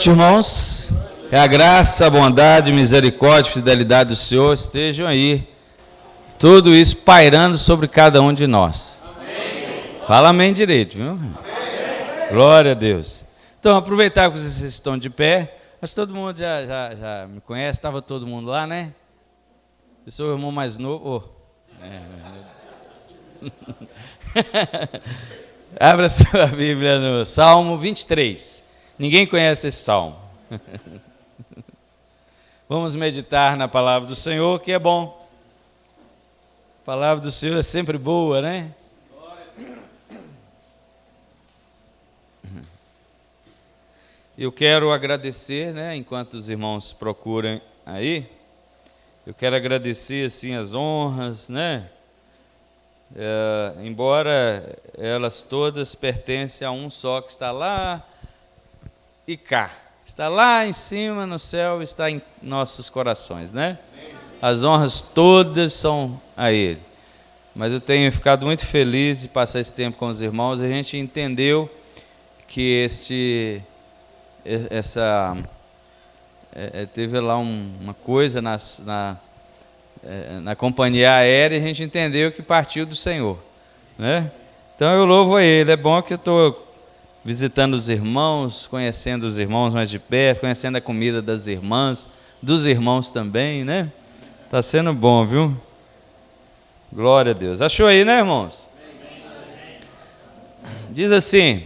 noite, irmãos. Que a graça, a bondade, misericórdia e fidelidade do Senhor estejam aí. Tudo isso pairando sobre cada um de nós. Amém. Fala amém direito, viu? Amém. Glória a Deus. Então, aproveitar que vocês estão de pé. Acho que todo mundo já me conhece. Estava todo mundo lá, né? Eu sou o irmão mais novo. Abra sua Bíblia no Salmo 23. Ninguém conhece esse salmo. Vamos meditar na palavra do Senhor, que é bom. A palavra do Senhor é sempre boa, né? Eu quero agradecer, né, enquanto os irmãos procuram aí, eu quero agradecer assim as honras, né? Embora elas todas pertencem a um só que está lá e cá, está lá em cima no céu, está em nossos corações, né? As honras todas são a Ele. Mas eu tenho ficado muito feliz de passar esse tempo com os irmãos. A gente entendeu que teve lá uma coisa na companhia aérea, e a gente entendeu que partiu do Senhor, né? Então eu louvo a Ele. É bom que eu estou visitando os irmãos, conhecendo os irmãos mais de perto, conhecendo a comida das irmãs, dos irmãos também, né? Está sendo bom, viu? Glória a Deus. Achou aí, né, irmãos? Diz assim,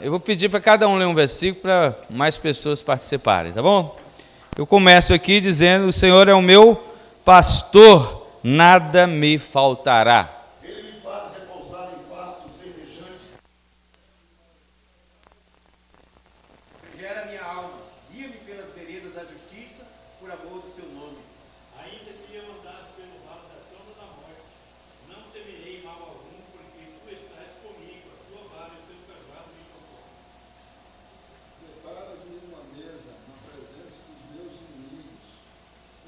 eu vou pedir para cada um ler um versículo para mais pessoas participarem, tá bom? Eu começo aqui dizendo: o Senhor é o meu pastor, nada me faltará. Ele me faz repousar em pastos verdejantes. Refrigera minha alma, guia-me pelas veredas da justiça, por amor do seu nome. Ainda que eu andasse pelo vale da sombra da morte, não temerei mal algum, porque tu estás comigo, a tua vara e o teu cajado me confortam. Preparas-me uma mesa na presença dos meus inimigos.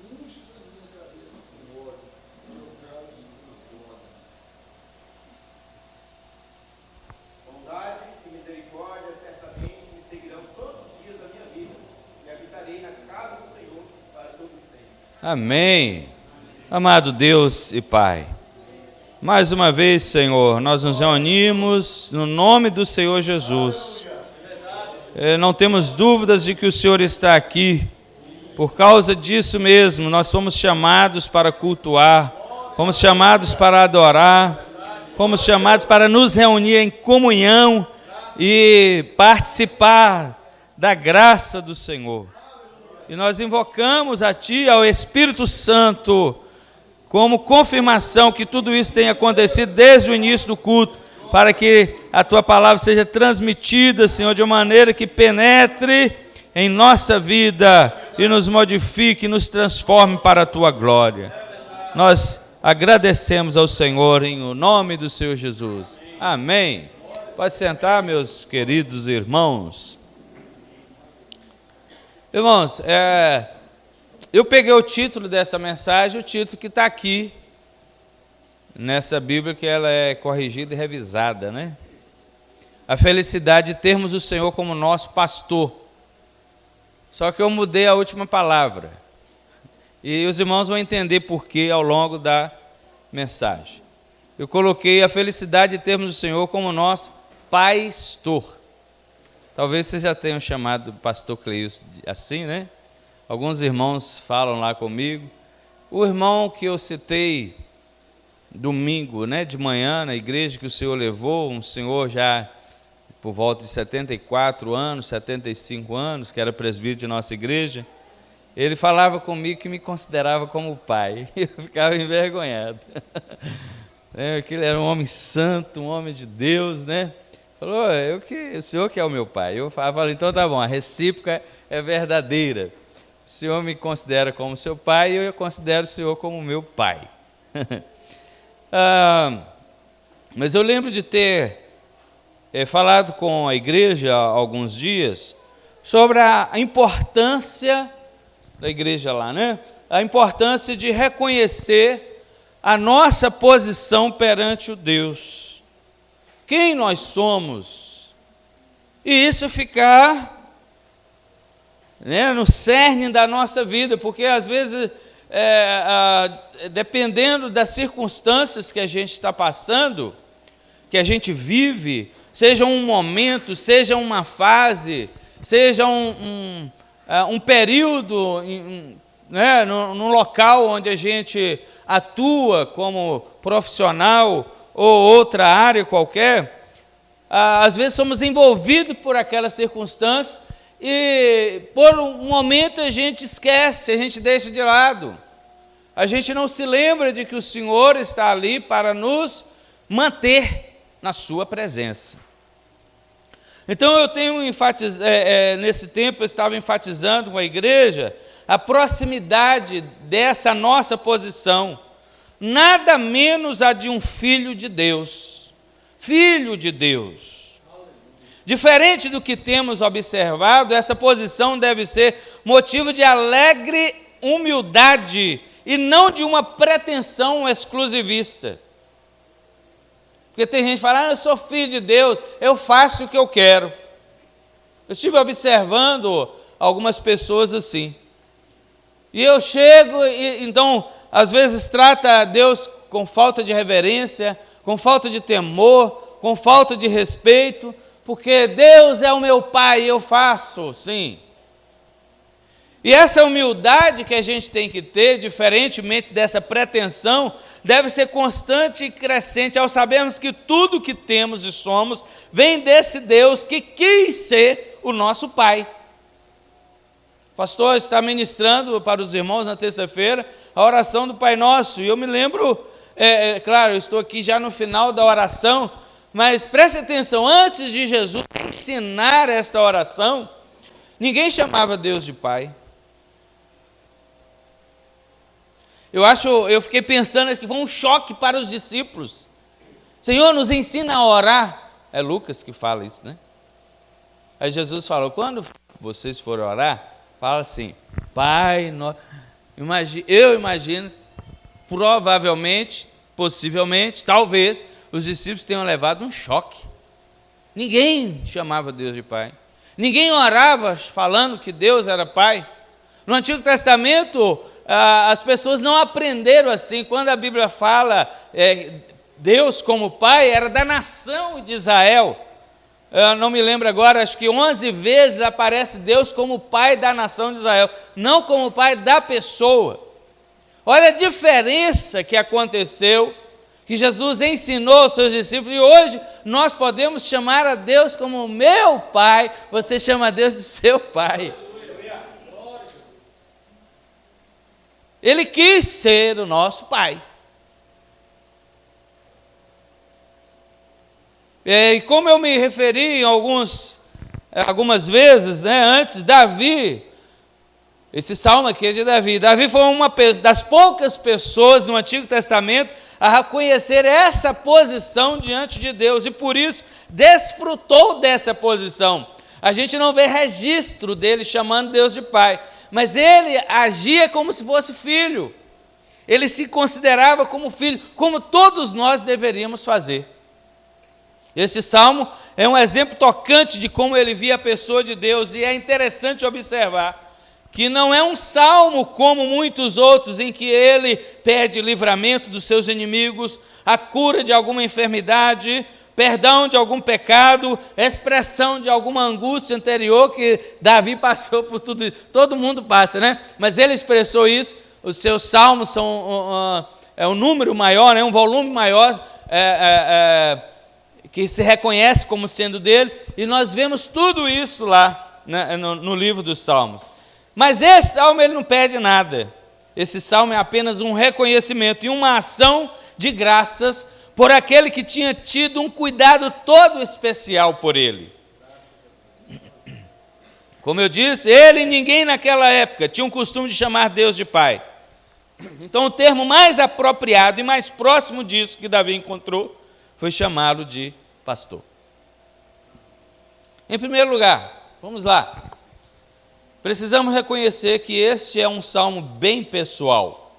Unges a minha cabeça com óleo, e meu cálice transborda. Bondade e misericórdia certamente me seguirão todos os dias da minha vida, e habitarei na casa do Senhor para todo sempre. Amém. Amado Deus e Pai, mais uma vez, Senhor, nós nos reunimos no nome do Senhor Jesus. Não temos dúvidas de que o Senhor está aqui. Por causa disso mesmo, nós fomos chamados para cultuar, fomos chamados para adorar, fomos chamados para nos reunir em comunhão e participar da graça do Senhor. E nós invocamos a Ti, ao Espírito Santo, como confirmação que tudo isso tem acontecido desde o início do culto, para que a Tua palavra seja transmitida, Senhor, de uma maneira que penetre em nossa vida e nos modifique, nos transforme para a Tua glória. Nós agradecemos ao Senhor em o nome do Senhor Jesus. Amém. Pode sentar, meus queridos irmãos. Irmãos, eu peguei o título dessa mensagem, o título que está aqui nessa Bíblia, que ela é corrigida e revisada, né? A felicidade de termos o Senhor como nosso pastor. Só que eu mudei a última palavra. E os irmãos vão entender por quê ao longo da mensagem. Eu coloquei a felicidade de termos o Senhor como nosso pastor. Talvez vocês já tenham chamado o pastor Cleilson assim, né? Alguns irmãos falam lá comigo. O irmão que eu citei domingo, né, de manhã, na igreja que o Senhor levou, um senhor já por volta de 74 anos, 75 anos, que era presbítero de nossa igreja, ele falava comigo que me considerava como pai. Eu ficava envergonhado. Que ele era um homem santo, um homem de Deus, né? Falou: o senhor que é o meu pai. Eu falei: então tá bom, a recíproca é verdadeira. O senhor me considera como seu pai e eu considero o senhor como meu pai. Mas eu lembro de ter falado com a igreja há alguns dias sobre a importância da igreja lá, né? A importância de reconhecer a nossa posição perante o Deus. Quem nós somos e isso ficar, né, no cerne da nossa vida, porque às vezes, dependendo das circunstâncias que a gente está passando, que a gente vive, seja um momento, seja uma fase, seja um período, né, no local onde a gente atua como profissional ou outra área qualquer, às vezes somos envolvidos por aquela circunstância e por um momento a gente esquece, a gente deixa de lado. A gente não se lembra de que o Senhor está ali para nos manter na sua presença. Então eu tenho enfatizado, nesse tempo eu estava enfatizando com a igreja a proximidade dessa nossa posição, nada menos a de um filho de Deus. Filho de Deus. Diferente do que temos observado, essa posição deve ser motivo de alegre humildade e não de uma pretensão exclusivista. Porque tem gente que fala, eu sou filho de Deus, eu faço o que eu quero. Eu estive observando algumas pessoas assim. E eu chego, e então, às vezes trata Deus com falta de reverência, com falta de temor, com falta de respeito, porque Deus é o meu Pai e eu faço, sim. E essa humildade que a gente tem que ter, diferentemente dessa pretensão, deve ser constante e crescente ao sabermos que tudo que temos e somos vem desse Deus que quis ser o nosso Pai. O pastor está ministrando para os irmãos na terça-feira a oração do Pai Nosso, e eu me lembro, claro, eu estou aqui já no final da oração, mas preste atenção, antes de Jesus ensinar esta oração, ninguém chamava Deus de Pai. Eu fiquei pensando que foi um choque para os discípulos. Senhor, nos ensina a orar. É Lucas que fala isso, né? Aí Jesus falou, quando vocês forem orar, fala assim, Pai nosso. Eu imagino, provavelmente, possivelmente, talvez, os discípulos tenham levado um choque. Ninguém chamava Deus de Pai. Ninguém orava falando que Deus era Pai. No Antigo Testamento, as pessoas não aprenderam assim. Quando a Bíblia fala Deus como Pai, era da nação de Israel. Eu não me lembro agora, acho que 11 vezes aparece Deus como Pai da nação de Israel, não como Pai da pessoa. Olha a diferença que aconteceu, que Jesus ensinou aos seus discípulos, e hoje nós podemos chamar a Deus como meu Pai, você chama a Deus de seu Pai. Ele quis ser o nosso Pai. E como eu me referi algumas vezes, né, antes, Davi, esse salmo aqui é de Davi. Davi foi uma das poucas pessoas no Antigo Testamento a reconhecer essa posição diante de Deus, e por isso desfrutou dessa posição. A gente não vê registro dele chamando Deus de Pai, mas ele agia como se fosse filho. Ele se considerava como filho, como todos nós deveríamos fazer. Esse salmo é um exemplo tocante de como ele via a pessoa de Deus, e é interessante observar que não é um salmo como muitos outros, em que ele pede livramento dos seus inimigos, a cura de alguma enfermidade, perdão de algum pecado, expressão de alguma angústia anterior que Davi passou por tudo isso. Todo mundo passa, né? Mas ele expressou isso. Os seus salmos são um número maior, né? Um volume maior, que se reconhece como sendo dele, e nós vemos tudo isso lá, né, no livro dos Salmos. Mas esse salmo ele não pede nada. Esse salmo é apenas um reconhecimento e uma ação de graças por aquele que tinha tido um cuidado todo especial por ele. Como eu disse, ele e ninguém naquela época tinha o costume de chamar Deus de Pai. Então o termo mais apropriado e mais próximo disso que Davi encontrou foi chamá-lo de pastor. Em primeiro lugar, vamos lá. Precisamos reconhecer que este é um salmo bem pessoal.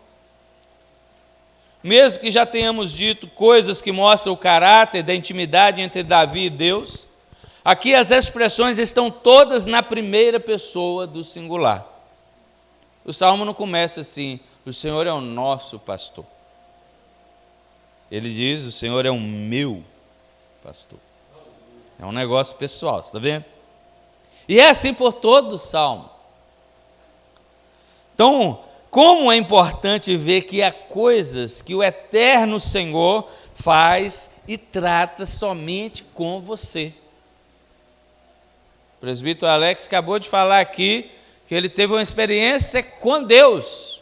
Mesmo que já tenhamos dito coisas que mostram o caráter da intimidade entre Davi e Deus, Aqui as expressões estão todas na primeira pessoa do singular. O salmo não começa assim: o Senhor é o nosso pastor. Ele diz: o Senhor é o meu pastor. É um negócio pessoal, você está vendo? E é assim por todo o salmo. Então, como é importante ver que há coisas que o eterno Senhor faz e trata somente com você. O presbítero Alex acabou de falar aqui que ele teve uma experiência com Deus,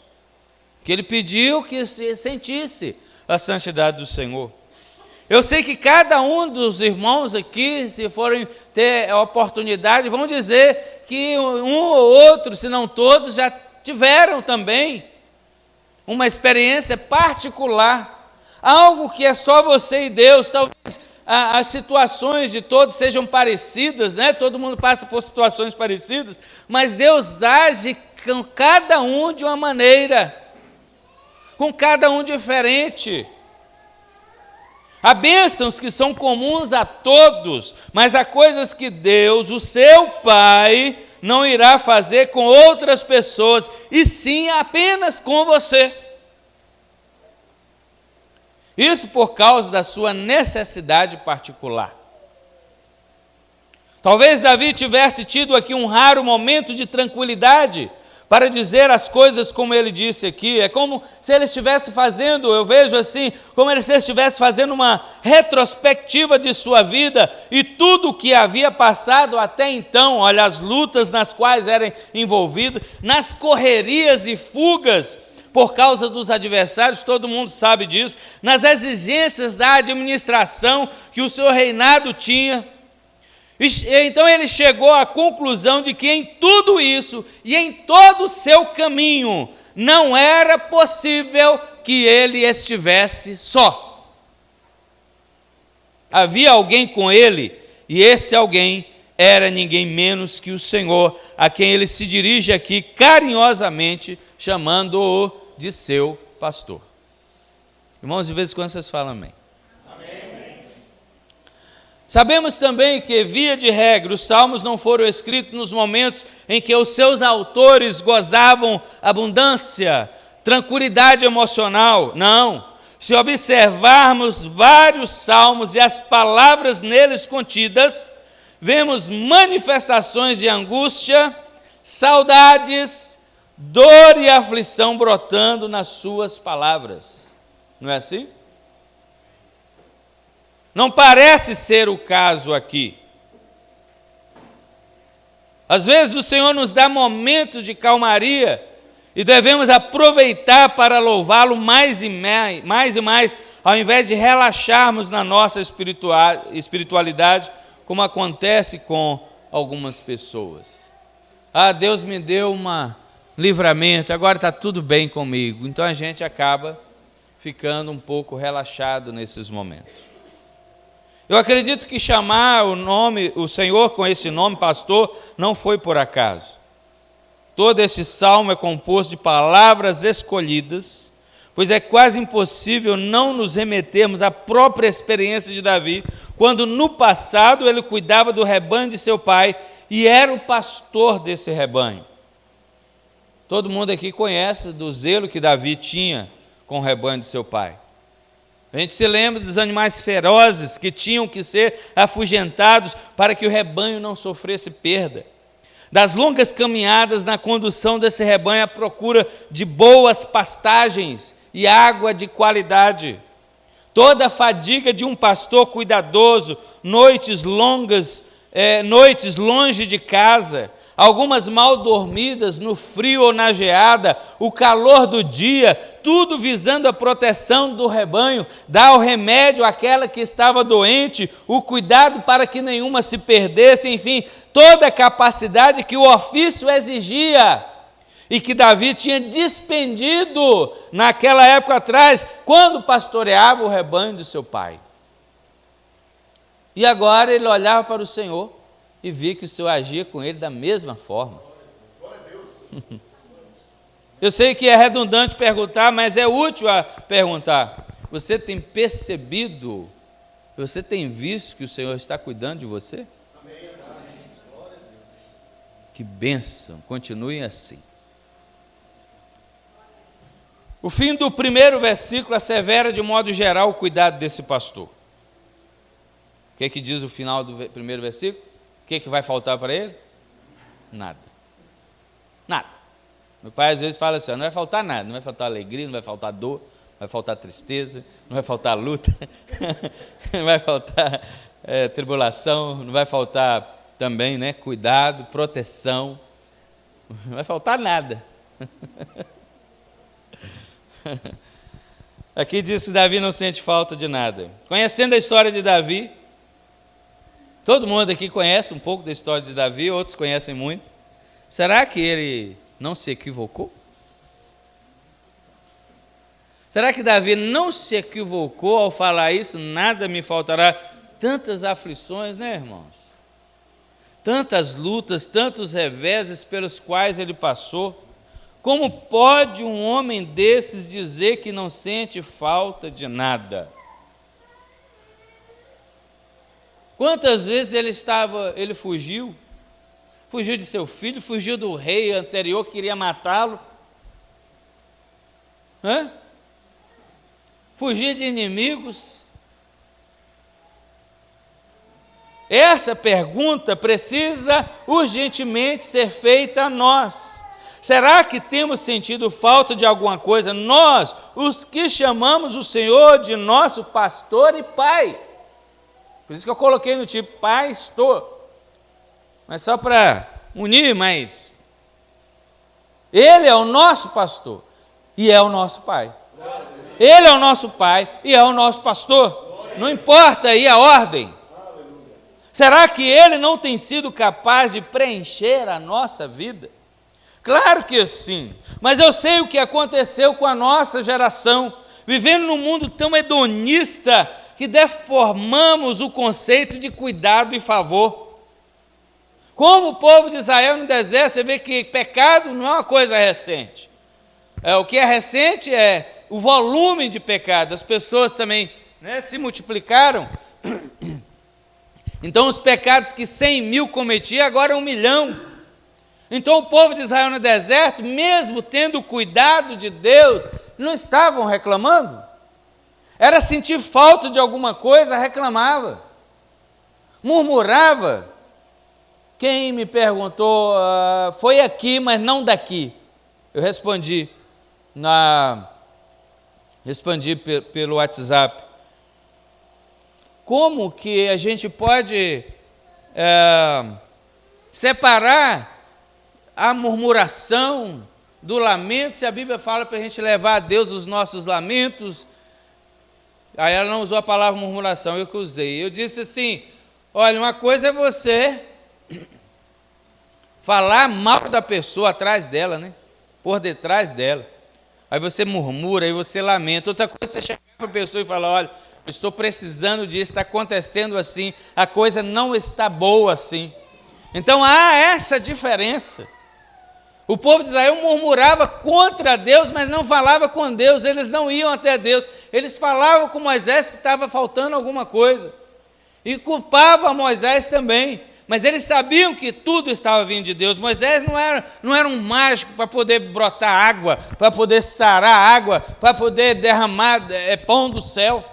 que ele pediu que se sentisse a santidade do Senhor. Eu sei que cada um dos irmãos aqui, se forem ter a oportunidade, vão dizer que um ou outro, se não todos, já tiveram também uma experiência particular, algo que é só você e Deus. Talvez as situações de todos sejam parecidas, né? Todo mundo passa por situações parecidas, mas Deus age com cada um de uma maneira, com cada um diferente. Há bênçãos que são comuns a todos, mas há coisas que Deus, o seu Pai, não irá fazer com outras pessoas, e sim apenas com você. Isso por causa da sua necessidade particular. Talvez Davi tivesse tido aqui um raro momento de tranquilidade para dizer as coisas como ele disse aqui. É como se ele estivesse fazendo, eu vejo assim, como se ele estivesse fazendo uma retrospectiva de sua vida e tudo o que havia passado até então. Olha, as lutas nas quais era envolvido, nas correrias e fugas por causa dos adversários, todo mundo sabe disso, nas exigências da administração que o seu reinado tinha. Então ele chegou à conclusão de que em tudo isso e em todo o seu caminho não era possível que ele estivesse só. Havia alguém com ele, e esse alguém era ninguém menos que o Senhor, a quem ele se dirige aqui carinhosamente, chamando-o de seu pastor. Irmãos, de vez em quando vocês falam amém. Sabemos também que, via de regra, os salmos não foram escritos nos momentos em que os seus autores gozavam abundância, tranquilidade emocional. Não. Se observarmos vários salmos e as palavras neles contidas, vemos manifestações de angústia, saudades, dor e aflição brotando nas suas palavras. Não é assim? Não parece ser o caso aqui. Às vezes o Senhor nos dá momentos de calmaria e devemos aproveitar para louvá-lo mais e mais, ao invés de relaxarmos na nossa espiritualidade, como acontece com algumas pessoas. Ah, Deus me deu um livramento, agora está tudo bem comigo. Então a gente acaba ficando um pouco relaxado nesses momentos. Eu acredito que chamar o Senhor com esse nome, pastor, não foi por acaso. Todo esse salmo é composto de palavras escolhidas, pois é quase impossível não nos remetermos à própria experiência de Davi, quando no passado ele cuidava do rebanho de seu pai e era o pastor desse rebanho. Todo mundo aqui conhece do zelo que Davi tinha com o rebanho de seu pai. A gente se lembra dos animais ferozes que tinham que ser afugentados para que o rebanho não sofresse perda. Das longas caminhadas na condução desse rebanho à procura de boas pastagens e água de qualidade. Toda a fadiga de um pastor cuidadoso, noites longas, noites longe de casa, algumas mal dormidas no frio ou na geada, o calor do dia, tudo visando a proteção do rebanho, dar o remédio àquela que estava doente, o cuidado para que nenhuma se perdesse, enfim, toda a capacidade que o ofício exigia e que Davi tinha despendido naquela época atrás, quando pastoreava o rebanho de seu pai. E agora ele olhava para o Senhor e via que o Senhor agia com ele da mesma forma. Eu sei que é redundante perguntar, mas é útil a perguntar. Você tem percebido, você tem visto que o Senhor está cuidando de você? Amém. Que bênção, continuem assim. O fim do primeiro versículo assevera de modo geral o cuidado desse pastor. O que diz o final do primeiro versículo? O que vai faltar para ele? Nada. Nada. Meu pai às vezes fala assim, não vai faltar nada, não vai faltar alegria, não vai faltar dor, não vai faltar tristeza, não vai faltar luta, não vai faltar tribulação, não vai faltar também, né, cuidado, proteção, não vai faltar nada. Aqui diz que Davi não sente falta de nada. Conhecendo a história de Davi, todo mundo aqui conhece um pouco da história de Davi, outros conhecem muito. Será que ele não se equivocou? Será que Davi não se equivocou ao falar isso? Nada me faltará. Tantas aflições, né, irmãos? Tantas lutas, tantos reveses pelos quais ele passou. Como pode um homem desses dizer que não sente falta de nada? Quantas vezes ele fugiu de seu filho, fugiu do rei anterior que queria matá-lo, fugia de inimigos. Essa pergunta precisa urgentemente ser feita a nós. Será que temos sentido falta de alguma coisa? Nós, os que chamamos o Senhor de nosso pastor e pai. Por isso que eu coloquei no tipo pastor. Mas só para unir, mas Ele é o nosso pastor e é o nosso pai. Ele é o nosso pai e é o nosso pastor. Não importa aí a ordem. Será que Ele não tem sido capaz de preencher a nossa vida? Claro que sim, mas eu sei o que aconteceu com a nossa geração, vivendo num mundo tão hedonista que deformamos o conceito de cuidado e favor. Como o povo de Israel no deserto, você vê que pecado não é uma coisa recente. O que é recente é o volume de pecado, as pessoas também, né, se multiplicaram. Então os pecados que 100.000 cometiam, agora 1 milhão. Então o povo de Israel no deserto, mesmo tendo o cuidado de Deus, não estavam reclamando. Era sentir falta de alguma coisa, reclamava, murmurava. Quem me perguntou, foi aqui, mas não daqui. Eu respondi pelo WhatsApp. Como que a gente pode separar a murmuração do lamento, se a Bíblia fala para a gente levar a Deus os nossos lamentos? Aí ela não usou a palavra murmuração, eu que usei. Eu disse assim, olha, uma coisa é você falar mal da pessoa atrás dela, né? Por detrás dela. Aí você murmura, aí você lamenta. Outra coisa é você chegar para a pessoa e falar, olha, eu estou precisando disso, está acontecendo assim, a coisa não está boa assim. Então há essa diferença. O povo de Israel murmurava contra Deus, mas não falava com Deus, eles não iam até Deus, eles falavam com Moisés que estava faltando alguma coisa, e culpavam Moisés também, mas eles sabiam que tudo estava vindo de Deus. Moisés não era um mágico para poder brotar água, para poder sarar água, para poder derramar pão do céu.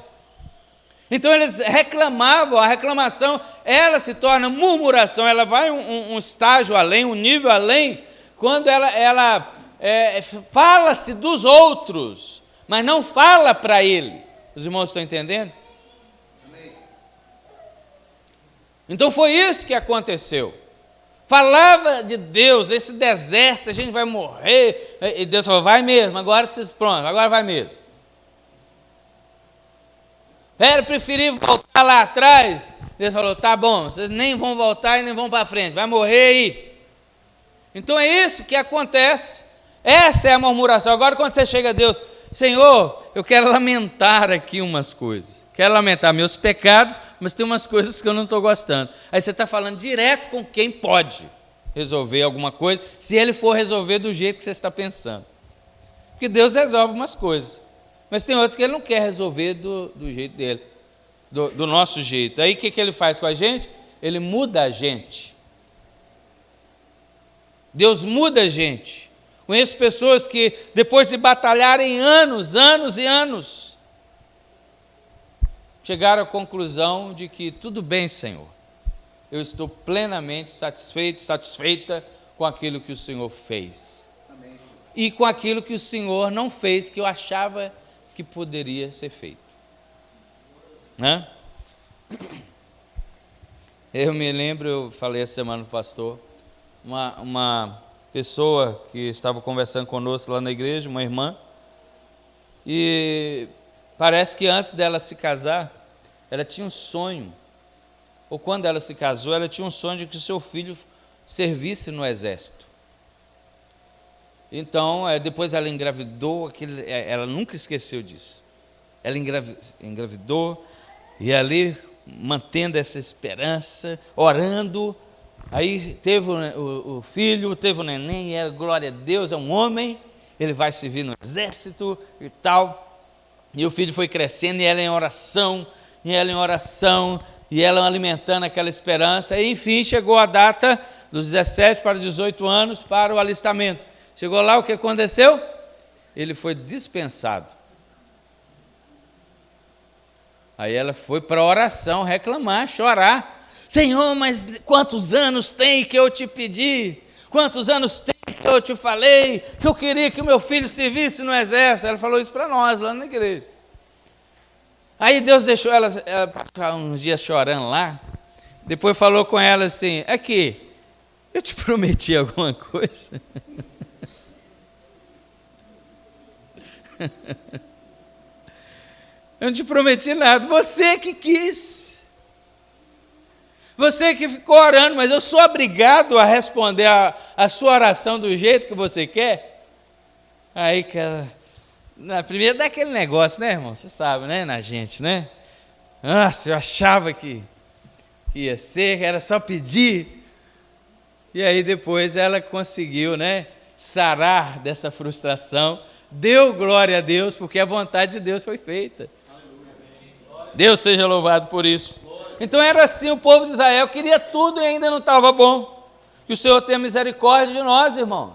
Então eles reclamavam, a reclamação, ela se torna murmuração, ela vai um estágio além, um nível além, quando ela fala-se dos outros, mas não fala para ele. Os irmãos estão entendendo? Amém. Então foi isso que aconteceu. Falava de Deus, esse deserto, a gente vai morrer, e Deus falou, vai mesmo, agora vocês pronto, agora vai mesmo. Era preferível voltar lá atrás. Deus falou, tá bom, vocês nem vão voltar e nem vão para frente, vai morrer aí. Então é isso que acontece, essa é a murmuração. Agora quando você chega a Deus, Senhor, eu quero lamentar aqui umas coisas, quero lamentar meus pecados, mas tem umas coisas que eu não estou gostando. Aí você está falando direto com quem pode resolver alguma coisa, se ele for resolver do jeito que você está pensando. Porque Deus resolve umas coisas, mas tem outras que ele não quer resolver do jeito dele, do nosso jeito. Aí o que ele faz com a gente? Ele muda a gente. Deus muda a gente. Conheço pessoas que, depois de batalharem anos e anos, chegaram à conclusão de que tudo bem, Senhor, eu estou plenamente satisfeita com aquilo que o Senhor fez. Amém. E com aquilo que o Senhor não fez, que eu achava que poderia ser feito. Né? Eu me lembro, eu falei essa semana para o pastor, uma pessoa que estava conversando conosco lá na igreja, uma irmã, e parece que antes dela se casar, ela tinha um sonho, ou quando ela se casou, ela tinha um sonho de que o seu filho servisse no exército. Então, depois ela engravidou, ela nunca esqueceu disso. Ela engravidou, e ali, mantendo essa esperança, orando, aí teve o filho, teve o neném, e ela, glória a Deus, é um homem, ele vai servir no exército e tal. E o filho foi crescendo, e ela em oração, e ela alimentando aquela esperança, e enfim, chegou a data dos 17 para 18 anos para o alistamento. Chegou lá, o que aconteceu? Ele foi dispensado. Aí ela foi para a oração, reclamar, chorar. Senhor, mas quantos anos tem que eu te pedi? Quantos anos tem que eu te falei que eu queria que o meu filho servisse no exército? Ela falou isso para nós, lá na igreja. Aí Deus deixou ela passar uns dias chorando lá. Depois falou com ela assim, aqui, eu te prometi alguma coisa? Eu não te prometi nada, você que quis. Você que ficou orando, mas eu sou obrigado a responder a sua oração do jeito que você quer? Aí, cara, primeiro dá aquele negócio, né, irmão? Você sabe, né, na gente, né? Nossa, eu achava que ia ser, que era só pedir. E aí depois ela conseguiu, né, sarar dessa frustração, deu glória a Deus, porque a vontade de Deus foi feita. Deus seja louvado por isso. Então era assim, o povo de Israel queria tudo e ainda não estava bom. Que o Senhor tenha misericórdia de nós, irmãos.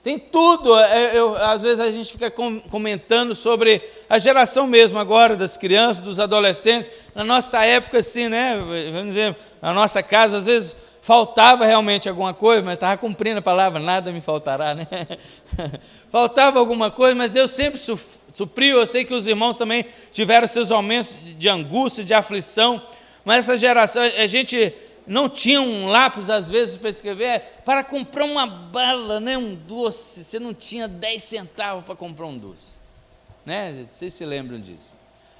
Tem tudo. Às vezes a gente fica comentando sobre a geração mesmo agora, das crianças, dos adolescentes. Na nossa época, assim, né? Vamos dizer, na nossa casa, às vezes faltava realmente alguma coisa, mas estava cumprindo a palavra, nada me faltará, né? Faltava alguma coisa, mas Deus sempre supriu. Eu sei que os irmãos também tiveram seus momentos de angústia, de aflição, mas essa geração, a gente não tinha um lápis às vezes para escrever, para comprar uma bala, né, um doce, você não tinha 10 centavos para comprar um doce, né? Vocês se lembram disso?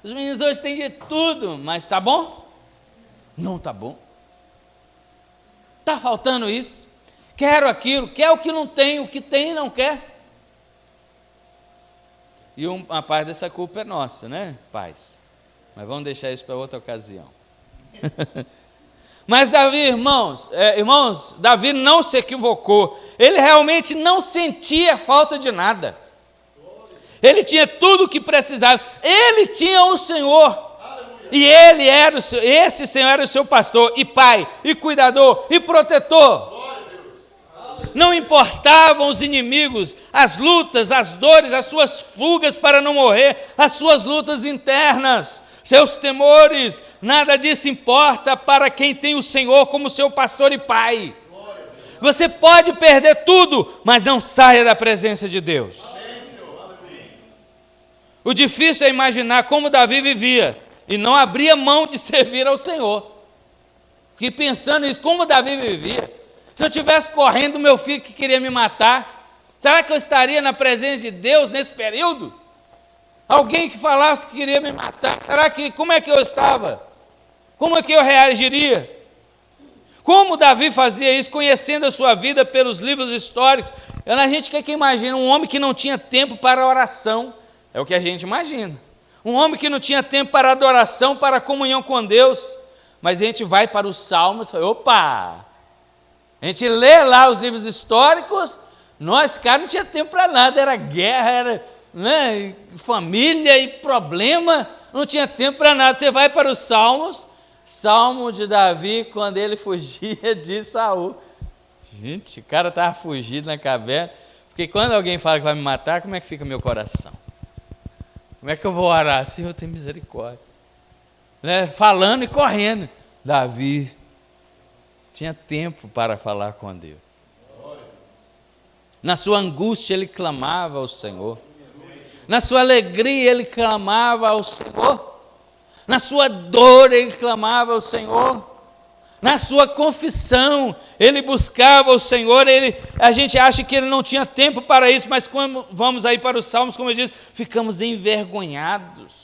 Os meninos hoje têm de tudo, mas está bom? Não está bom. Está faltando isso, quero aquilo, quer o que não tem, o que tem não quer. E uma parte dessa culpa é nossa, né, pais? Mas vamos deixar isso para outra ocasião. Mas Davi, irmãos, Davi não se equivocou. Ele realmente não sentia falta de nada. Ele tinha tudo o que precisava. Ele tinha o Senhor. E esse Senhor era o seu pastor, e pai, e cuidador, e protetor. Não importavam os inimigos, as lutas, as dores, as suas fugas para não morrer, as suas lutas internas, seus temores, nada disso importa para quem tem o Senhor como seu pastor e pai. Você pode perder tudo, mas não saia da presença de Deus. O difícil é imaginar como Davi vivia e não abria mão de servir ao Senhor. Fiquei pensando nisso, como Davi vivia. Se eu estivesse correndo do meu filho que queria me matar, será que eu estaria na presença de Deus nesse período? Alguém que falasse que queria me matar, como é que eu estava? Como é que eu reagiria? Como Davi fazia isso, conhecendo a sua vida pelos livros históricos? A gente quer que imagina um homem que não tinha tempo para oração, é o que a gente imagina. Um homem que não tinha tempo para adoração, para comunhão com Deus, mas a gente vai para os Salmos e fala, opa! A gente lê lá os livros históricos, nós, cara, não tinha tempo para nada, era guerra, era, né, família e problema, não tinha tempo para nada. Você vai para os Salmos, Salmo de Davi, quando ele fugia de Saul. Gente, o cara estava fugindo na caverna, porque quando alguém fala que vai me matar, como é que fica meu coração? Como é que eu vou orar? Senhor, tem misericórdia. Né? Falando e correndo. Davi tinha tempo para falar com Deus. Na sua angústia ele clamava ao Senhor. Na sua alegria ele clamava ao Senhor. Na sua dor ele clamava ao Senhor. Na sua confissão ele buscava o Senhor. A gente acha que ele não tinha tempo para isso, mas quando vamos aí para os Salmos, como eu disse, ficamos envergonhados.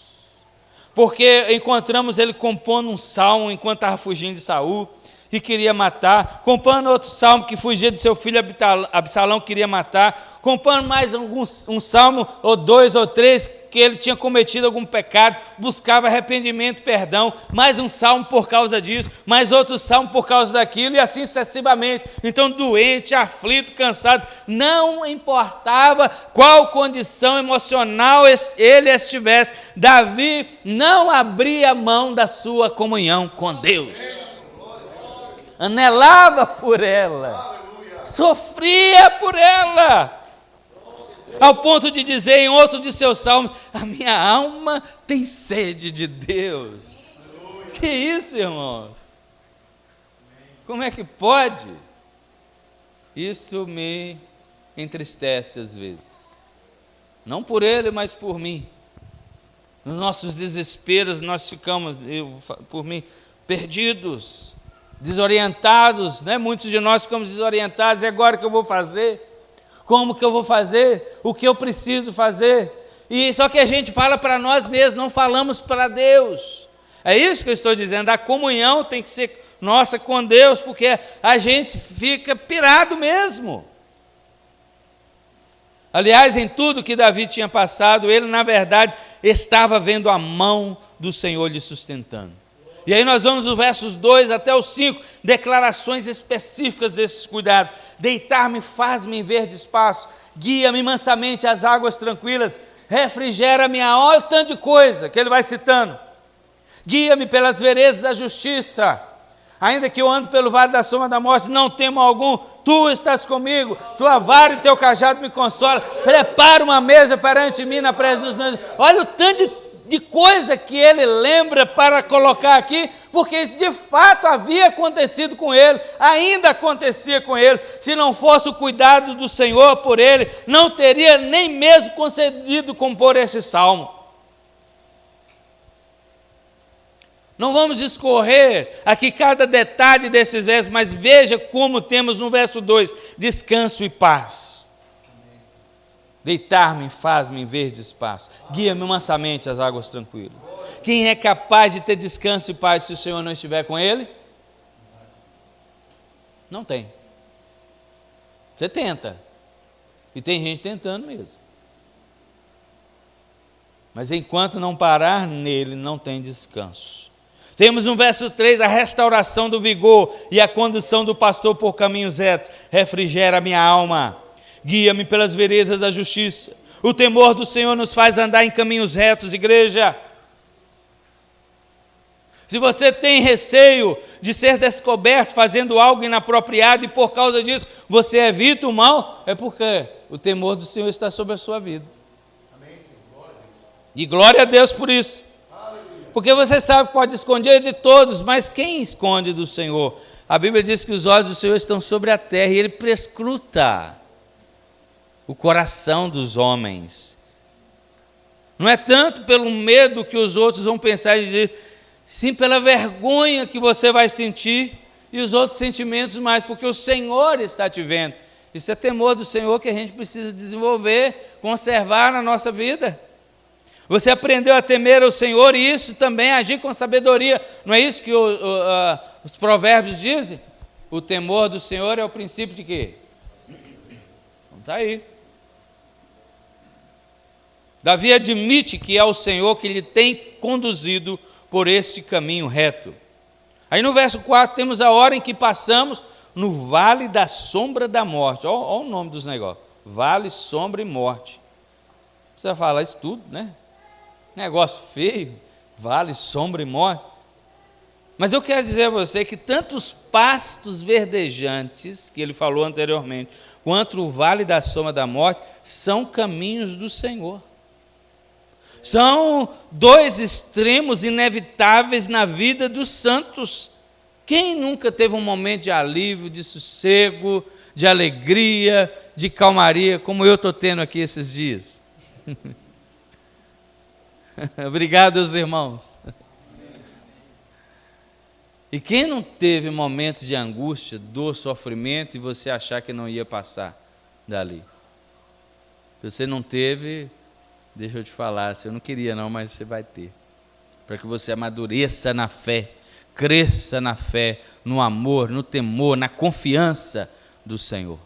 Porque encontramos ele compondo um salmo enquanto estava fugindo de Saul e queria matar, compondo outro salmo que fugia de seu filho Absalão, queria matar, compondo mais um salmo, ou 2 ou 3, que ele tinha cometido algum pecado, buscava arrependimento, perdão, mais um salmo por causa disso, mais outro salmo por causa daquilo, e assim sucessivamente. Então, doente, aflito, cansado, não importava qual condição emocional ele estivesse, Davi não abria mão da sua comunhão com Deus. Anelava por ela, sofria por ela, ao ponto de dizer em outro de seus salmos: a minha alma tem sede de Deus. Que isso, irmãos? Como é que pode? Isso me entristece às vezes, não por ele, mas por mim. Nos nossos desesperos nós ficamos, por mim, perdidos, desorientados, né? Muitos de nós ficamos desorientados. E agora o que eu vou fazer? Como que eu vou fazer? O que eu preciso fazer? E só que a gente fala para nós mesmos, não falamos para Deus. É isso que eu estou dizendo. A comunhão tem que ser nossa com Deus, porque a gente fica pirado mesmo. Aliás, em tudo que Davi tinha passado, ele na verdade estava vendo a mão do Senhor lhe sustentando. E aí nós vamos dos versos 2 até os 5, declarações específicas desses cuidados. Deitar-me, faz-me em verde espaço, guia-me mansamente às águas tranquilas, refrigera-me, olha o tanto de coisa que ele vai citando. Guia-me pelas veredas da justiça, ainda que eu ande pelo vale da sombra da morte, não temo algum, tu estás comigo, tua vara e teu cajado me consolam, prepara uma mesa perante mim na presença dos meus. Olha o tanto de coisa que ele lembra para colocar aqui, porque isso de fato havia acontecido com ele, ainda acontecia com ele. Se não fosse o cuidado do Senhor por ele, não teria nem mesmo concedido compor esse salmo. Não vamos discorrer aqui cada detalhe desses versos, mas veja como temos no verso 2, descanso e paz. Deitar-me, faz-me em verde espaço, guia-me mansamente às águas tranquilas. Quem é capaz de ter descanso e paz se o Senhor não estiver com ele? Não tem. Você tenta, e tem gente tentando mesmo, mas enquanto não parar nele, não tem descanso. Temos no verso 3 a restauração do vigor e a condução do pastor por caminhos retos. Refrigera a minha alma, guia-me pelas veredas da justiça. O temor do Senhor nos faz andar em caminhos retos, igreja. Se você tem receio de ser descoberto fazendo algo inapropriado e por causa disso você evita o mal, é porque o temor do Senhor está sobre a sua vida. Amém, Senhor. Glória a Deus. E glória a Deus por isso. Porque você sabe que pode esconder de todos, mas quem esconde do Senhor? A Bíblia diz que os olhos do Senhor estão sobre a terra e Ele prescruta o coração dos homens. Não é tanto pelo medo que os outros vão pensar e dizer, sim pela vergonha que você vai sentir e os outros sentimentos mais, porque o Senhor está te vendo. Isso é temor do Senhor que a gente precisa desenvolver, conservar na nossa vida. Você aprendeu a temer o Senhor e isso também agir com sabedoria. Não é isso que os provérbios dizem? O temor do Senhor é o princípio de quê? Não está aí. Davi admite que é o Senhor que lhe tem conduzido por este caminho reto. Aí no verso 4 temos a hora em que passamos no vale da sombra da morte. Olha o nome dos negócios. Vale, sombra e morte. Você vai falar isso tudo, né? Negócio feio, vale, sombra e morte. Mas eu quero dizer a você que tanto os pastos verdejantes, que ele falou anteriormente, quanto o vale da sombra da morte, são caminhos do Senhor. São dois extremos inevitáveis na vida dos santos. Quem nunca teve um momento de alívio, de sossego, de alegria, de calmaria, como eu estou tendo aqui esses dias? Obrigado, irmãos. E quem não teve momentos de angústia, dor, sofrimento, e você achar que não ia passar dali? Se você não teve, deixa eu te falar, eu não queria não, mas você vai ter. Para que você amadureça na fé, cresça na fé, no amor, no temor, na confiança do Senhor.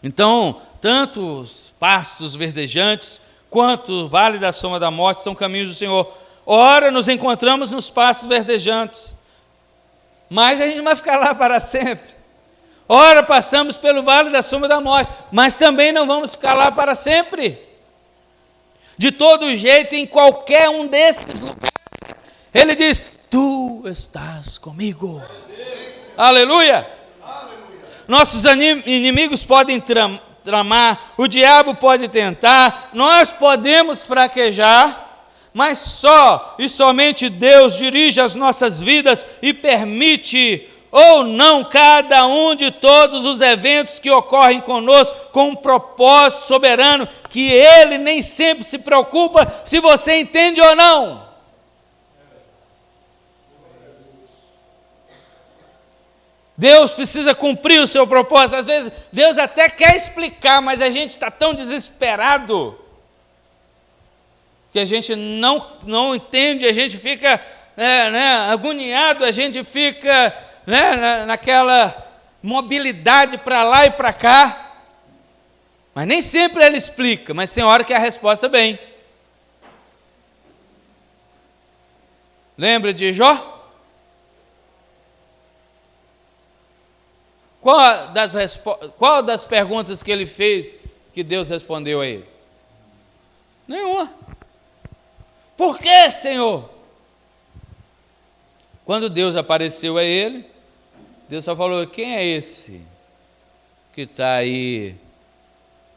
Então, tanto os pastos verdejantes, quanto o vale da sombra da morte são caminhos do Senhor. Ora, nos encontramos nos pastos verdejantes, mas a gente não vai ficar lá para sempre. Ora, passamos pelo vale da sombra da morte, mas também não vamos ficar lá para sempre. De todo jeito, em qualquer um desses lugares, ele diz, tu estás comigo. Aleluia! Nossos inimigos podem tramar, o diabo pode tentar, nós podemos fraquejar, mas só e somente Deus dirige as nossas vidas e permite ou não cada um de todos os eventos que ocorrem conosco com um propósito soberano que Ele nem sempre se preocupa se você entende ou não. Deus precisa cumprir o seu propósito. Às vezes Deus até quer explicar, mas a gente está tão desesperado que a gente não entende, a gente fica agoniado, a gente fica naquela mobilidade para lá e para cá. Mas nem sempre Ele explica, mas tem hora que a resposta vem. Lembra de Jó? Qual das perguntas que ele fez que Deus respondeu a ele? Nenhuma. Por que, Senhor? Quando Deus apareceu a ele, Deus só falou, quem é esse que está aí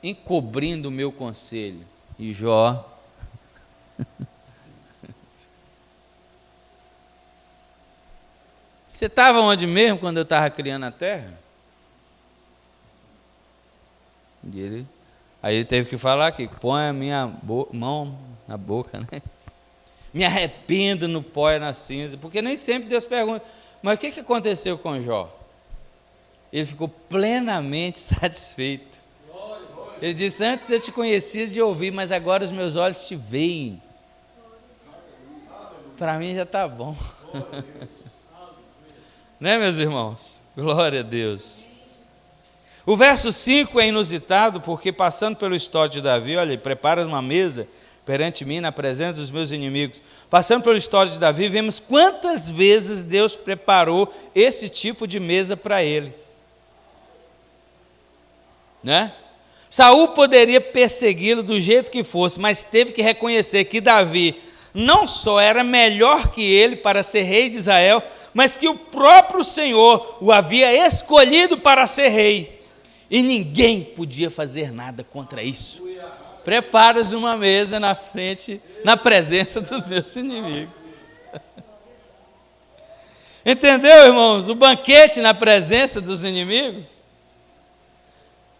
encobrindo o meu conselho? E Jó... Você estava onde mesmo quando eu estava criando a terra? Aí ele teve que falar que põe a minha mão na boca, né? Me arrependo no pó e na cinza, porque nem sempre Deus pergunta, mas o que aconteceu com Jó? Ele ficou plenamente satisfeito. Ele disse, antes eu te conhecia de ouvir, mas agora os meus olhos te veem. Para mim já está bom. Né, meus irmãos? Glória a Deus. O verso 5 é inusitado, porque passando pelo histórico de Davi, olha, preparas uma mesa perante mim na presença dos meus inimigos. Passando pelo histórico de Davi, vemos quantas vezes Deus preparou esse tipo de mesa para ele. Né? Saul poderia persegui-lo do jeito que fosse, mas teve que reconhecer que Davi não só era melhor que ele para ser rei de Israel, mas que o próprio Senhor o havia escolhido para ser rei. E ninguém podia fazer nada contra isso. Preparas uma mesa na frente, na presença dos meus inimigos. Entendeu, irmãos? O banquete na presença dos inimigos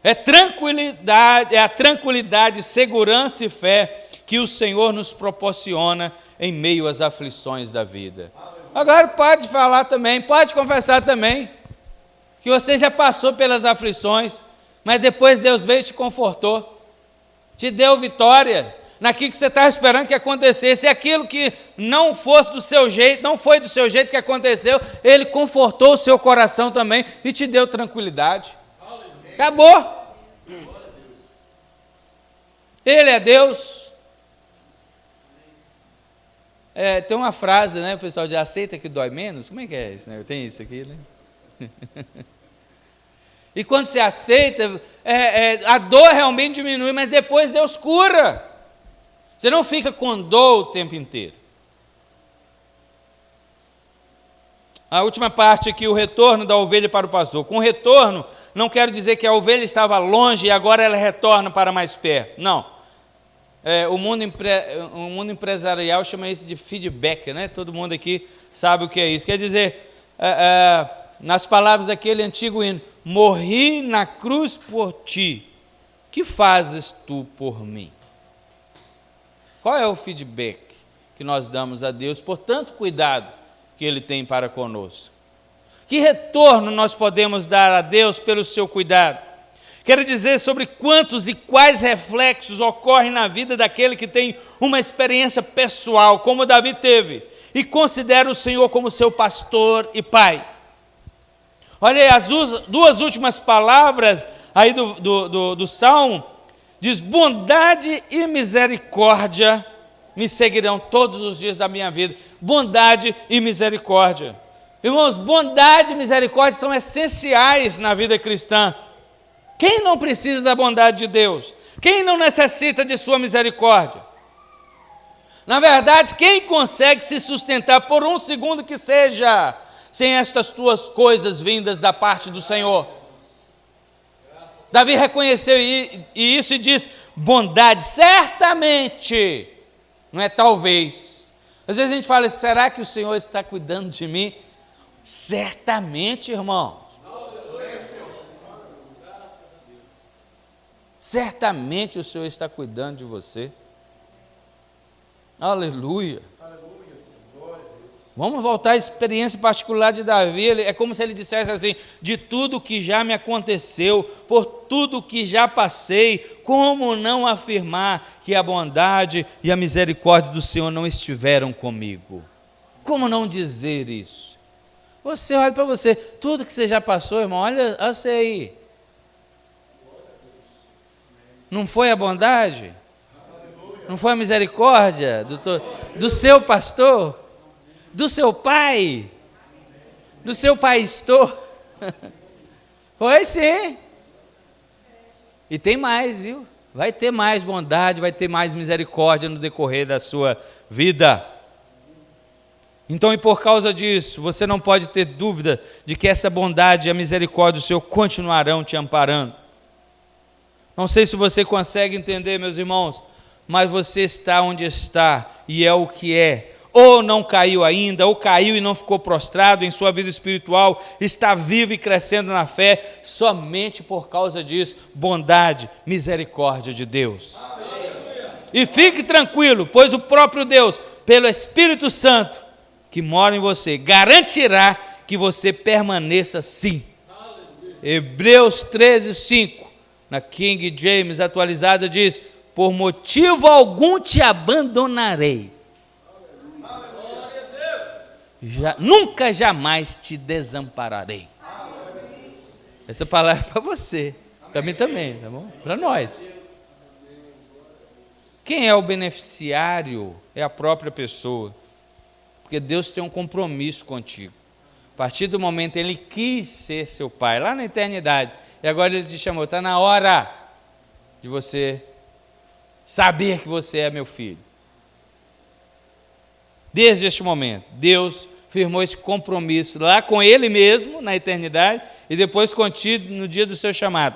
é tranquilidade, é a tranquilidade, segurança e fé que o Senhor nos proporciona em meio às aflições da vida. Agora pode falar também, pode confessar também, que você já passou pelas aflições, mas depois Deus veio e te confortou, te deu vitória naquilo que você estava esperando que acontecesse, e aquilo que não fosse do seu jeito, não foi do seu jeito que aconteceu, Ele confortou o seu coração também e te deu tranquilidade. Acabou. Ele é Deus. Tem uma frase, né, o pessoal diz, aceita que dói menos? Como é que é isso? Né? Tem isso aqui, né? E quando você aceita, a dor realmente diminui, mas depois Deus cura. Você não fica com dor o tempo inteiro. A última parte aqui, o retorno da ovelha para o pastor. Com retorno, não quero dizer que a ovelha estava longe e agora ela retorna para mais perto. Não. O mundo empresarial chama isso de feedback, né? Todo mundo aqui sabe o que é isso. Quer dizer, nas palavras daquele antigo hino, morri na cruz por ti, que fazes tu por mim? Qual é o feedback que nós damos a Deus por tanto cuidado que Ele tem para conosco? Que retorno nós podemos dar a Deus pelo seu cuidado? Quero dizer sobre quantos e quais reflexos ocorrem na vida daquele que tem uma experiência pessoal, como Davi teve, e considera o Senhor como seu pastor e pai. Olha aí, as duas últimas palavras aí do Salmo, diz: bondade e misericórdia me seguirão todos os dias da minha vida. Bondade e misericórdia. Irmãos, bondade e misericórdia são essenciais na vida cristã. Quem não precisa da bondade de Deus? Quem não necessita de sua misericórdia? Na verdade, quem consegue se sustentar por um segundo que seja, sem estas tuas coisas vindas da parte do Senhor? Davi reconheceu isso e diz: bondade, certamente, não é talvez. Às vezes a gente fala: será que o Senhor está cuidando de mim? Certamente, irmão. Certamente o Senhor está cuidando de você. Aleluia. Vamos voltar à experiência particular de Davi. É como se ele dissesse assim: de tudo que já me aconteceu, por tudo que já passei, como não afirmar que a bondade e a misericórdia do Senhor não estiveram comigo? Como não dizer isso? Você olha para você, tudo que você já passou, irmão, olha você aí. Não foi a bondade? Não foi a misericórdia do seu pastor? Do seu pai? Do seu pastor? Foi sim. E tem mais, viu? Vai ter mais bondade, vai ter mais misericórdia no decorrer da sua vida. Então, e por causa disso, você não pode ter dúvida de que essa bondade e a misericórdia do Senhor continuarão te amparando. Não sei se você consegue entender, meus irmãos, mas você está onde está e é o que é. Ou não caiu ainda, ou caiu e não ficou prostrado em sua vida espiritual, está vivo e crescendo na fé, somente por causa disso, bondade, misericórdia de Deus. Amém. E fique tranquilo, pois o próprio Deus, pelo Espírito Santo que mora em você, garantirá que você permaneça assim. Hebreus 13:5, na King James atualizada, diz: por motivo algum te abandonarei. Nunca jamais te desampararei. Essa palavra é para você, para mim também, tá bom? Para nós. Quem é o beneficiário é a própria pessoa, porque Deus tem um compromisso contigo. A partir do momento Ele quis ser seu pai, lá na eternidade, e agora Ele te chamou, está na hora de você saber que você é meu filho. Desde este momento, Deus firmou esse compromisso lá com Ele mesmo, na eternidade, e depois contigo no dia do seu chamado.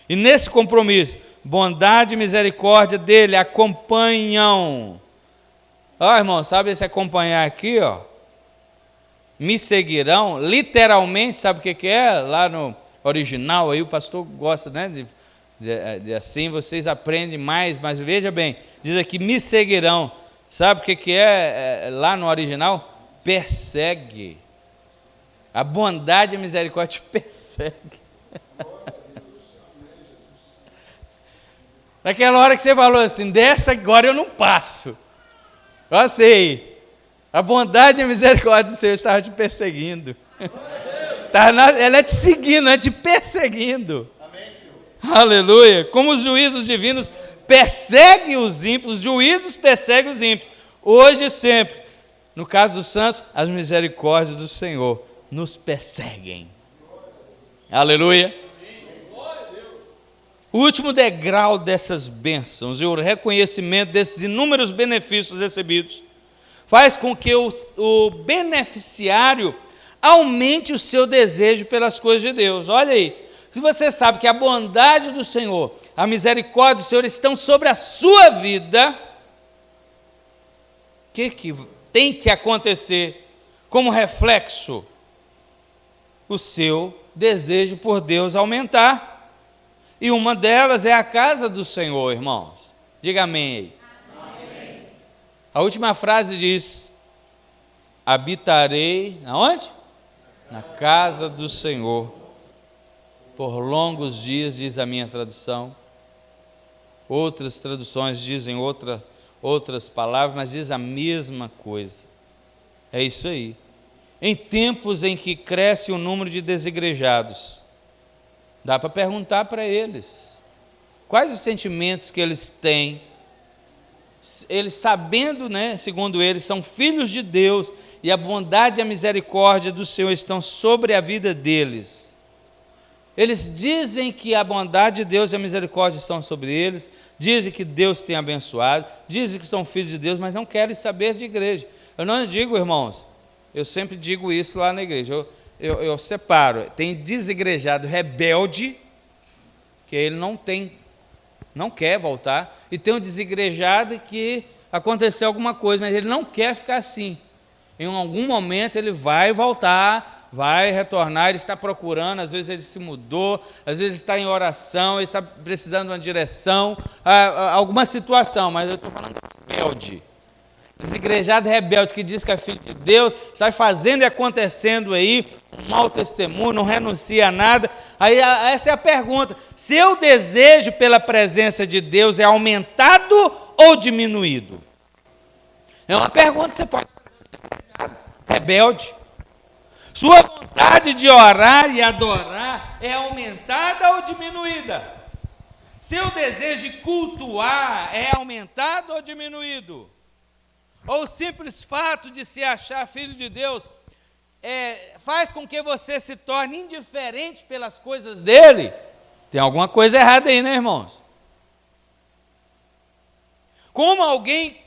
E nesse compromisso, bondade e misericórdia dEle acompanham. Ó, irmão, sabe esse acompanhar aqui, ó? Me seguirão, literalmente, sabe o que é? Lá no original, aí o pastor gosta, né, de assim vocês aprendem mais, mas veja bem, diz aqui, me seguirão. Sabe o que é lá no original? Persegue. A bondade e a misericórdia te persegue. Naquela hora que você falou assim, dessa agora eu não passo. Eu sei. A bondade e a misericórdia do Senhor estava te perseguindo. Ela é te seguindo, é te perseguindo. Amém, Senhor. Aleluia. Como os juízos divinos perseguem os ímpios, os juízos perseguem os ímpios. Hoje e sempre. No caso dos santos, as misericórdias do Senhor nos perseguem. Aleluia. O último degrau dessas bênçãos e o reconhecimento desses inúmeros benefícios recebidos faz com que o beneficiário aumente o seu desejo pelas coisas de Deus. Olha aí, se você sabe que a bondade do Senhor, a misericórdia do Senhor estão sobre a sua vida, o que tem que acontecer como reflexo? O seu desejo por Deus aumentar. E uma delas é a casa do Senhor, irmãos. Diga amém. Amém. A última frase diz: habitarei, aonde? Na casa do Senhor. Por longos dias, diz a minha tradução. Outras traduções dizem outras palavras, mas diz a mesma coisa. É isso aí. Em tempos em que cresce o número de desigrejados, dá para perguntar para eles quais os sentimentos que eles têm. Eles sabendo, né, segundo eles, são filhos de Deus e a bondade e a misericórdia do Senhor estão sobre a vida deles. Eles dizem que a bondade de Deus e a misericórdia estão sobre eles, dizem que Deus tem abençoado, dizem que são filhos de Deus, mas não querem saber de igreja. Eu não digo, irmãos, eu sempre digo isso lá na igreja, eu separo, tem desigrejado rebelde, que ele não quer voltar, e tem um desigrejado que aconteceu alguma coisa, mas ele não quer ficar assim. Em algum momento ele vai voltar, vai retornar, ele está procurando, às vezes ele se mudou, às vezes está em oração, ele está precisando de uma direção, alguma situação, mas eu estou falando de rebelde. Desigrejado rebelde que diz que é filho de Deus, sai fazendo e acontecendo aí, um mau testemunho, não renuncia a nada. Aí essa é a pergunta: seu desejo pela presença de Deus é aumentado ou diminuído? É uma pergunta que você pode fazer, rebelde. Sua vontade de orar e adorar é aumentada ou diminuída? Seu desejo de cultuar é aumentado ou diminuído? Ou o simples fato de se achar filho de Deus faz com que você se torne indiferente pelas coisas dele? Tem alguma coisa errada aí, né, irmãos? Como alguém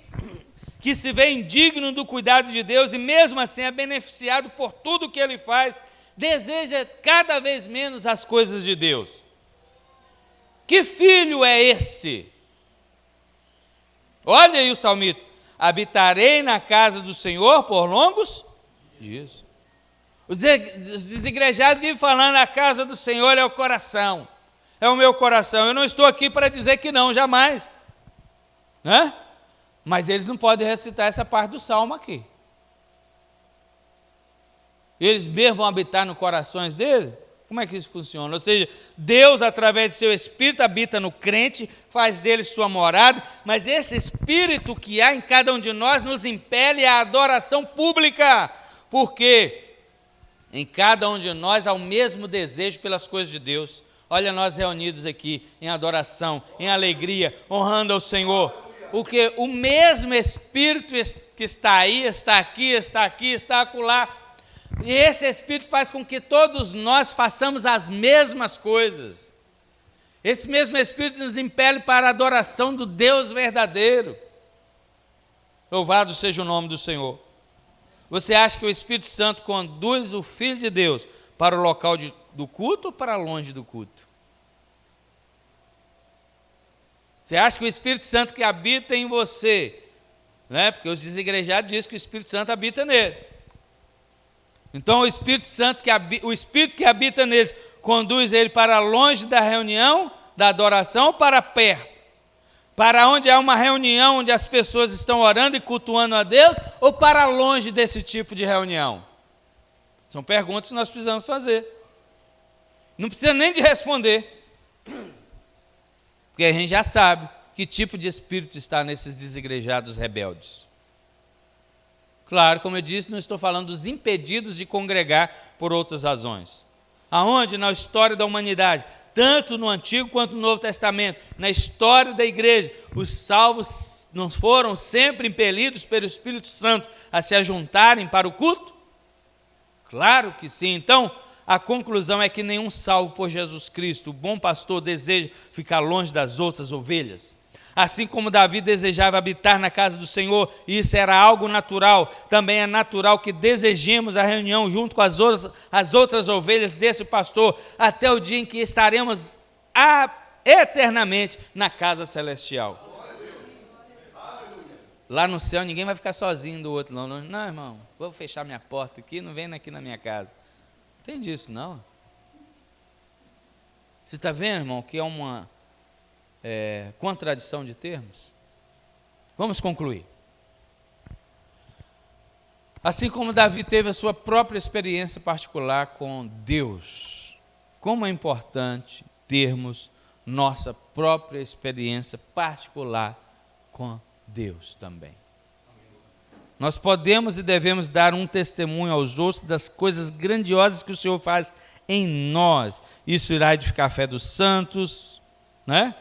que se vê indigno do cuidado de Deus e mesmo assim é beneficiado por tudo que ele faz, deseja cada vez menos as coisas de Deus? Que filho é esse? Olha aí o salmista: habitarei na casa do Senhor por longos dias. Os desigrejados vivem falando: a casa do Senhor é o coração, é o meu coração. Eu não estou aqui para dizer que não, jamais, né? Mas eles não podem recitar essa parte do salmo aqui. Eles mesmo vão habitar nos corações dele? Como é que isso funciona? Ou seja, Deus, através de seu Espírito, habita no crente, faz dele sua morada, mas esse Espírito que há em cada um de nós nos impele à adoração pública, porque em cada um de nós há o mesmo desejo pelas coisas de Deus. Olha nós reunidos aqui em adoração, em alegria, honrando ao Senhor, porque o mesmo Espírito que está aí, está aqui, está acolá. E esse Espírito faz com que todos nós façamos as mesmas coisas. Esse mesmo Espírito nos impele para a adoração do Deus verdadeiro. Louvado seja o nome do Senhor. Você acha que o Espírito Santo conduz o Filho de Deus para o local do culto ou para longe do culto? Você acha que o Espírito Santo que habita em você, né? Porque os desigrejados dizem que o Espírito Santo habita nele. Então o Espírito Santo, o Espírito que habita neles, conduz ele para longe da reunião, da adoração, ou para perto? Para onde há uma reunião onde as pessoas estão orando e cultuando a Deus, ou para longe desse tipo de reunião? São perguntas que nós precisamos fazer. Não precisa nem de responder, porque a gente já sabe que tipo de espírito está nesses desigrejados rebeldes. Claro, como eu disse, não estou falando dos impedidos de congregar por outras razões. Aonde na história da humanidade, tanto no Antigo quanto no Novo Testamento, na história da igreja, os salvos não foram sempre impelidos pelo Espírito Santo a se ajuntarem para o culto? Claro que sim. Então, a conclusão é que nenhum salvo por Jesus Cristo, o bom pastor, deseja ficar longe das outras ovelhas. Assim como Davi desejava habitar na casa do Senhor, e isso era algo natural, também é natural que desejemos a reunião junto com as outras ovelhas desse pastor, até o dia em que estaremos eternamente na casa celestial. Lá no céu ninguém vai ficar sozinho do outro, não. Não, irmão, vou fechar minha porta aqui, não vem aqui na minha casa. Não tem disso, não. Você está vendo, irmão, que é uma contradição de termos? Vamos concluir. Assim como Davi teve a sua própria experiência particular com Deus, como é importante termos nossa própria experiência particular com Deus também. Nós podemos e devemos dar um testemunho aos outros das coisas grandiosas que o Senhor faz em nós. Isso irá edificar a fé dos santos, né?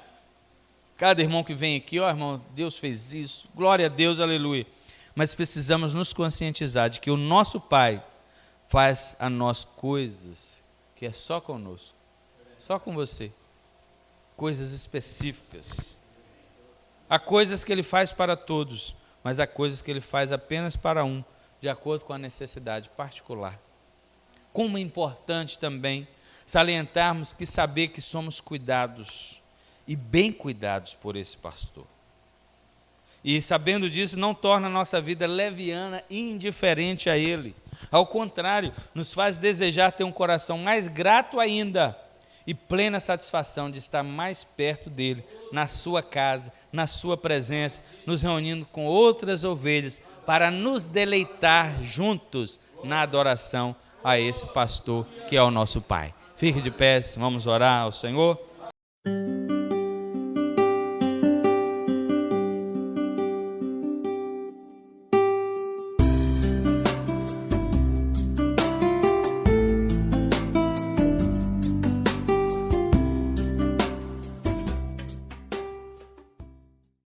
Cada irmão que vem aqui, ó, irmão, Deus fez isso, glória a Deus, aleluia. Mas precisamos nos conscientizar de que o nosso Pai faz a nós coisas que é só conosco, só com você, coisas específicas. Há coisas que Ele faz para todos, mas há coisas que Ele faz apenas para um, de acordo com a necessidade particular. Como é importante também salientarmos que saber que somos cuidados, e bem cuidados por esse pastor. E sabendo disso, não torna a nossa vida leviana e indiferente a Ele. Ao contrário, nos faz desejar ter um coração mais grato ainda e plena satisfação de estar mais perto dEle, na sua casa, na sua presença, nos reunindo com outras ovelhas, para nos deleitar juntos na adoração a esse pastor que é o nosso Pai. Fique de pé, vamos orar ao Senhor.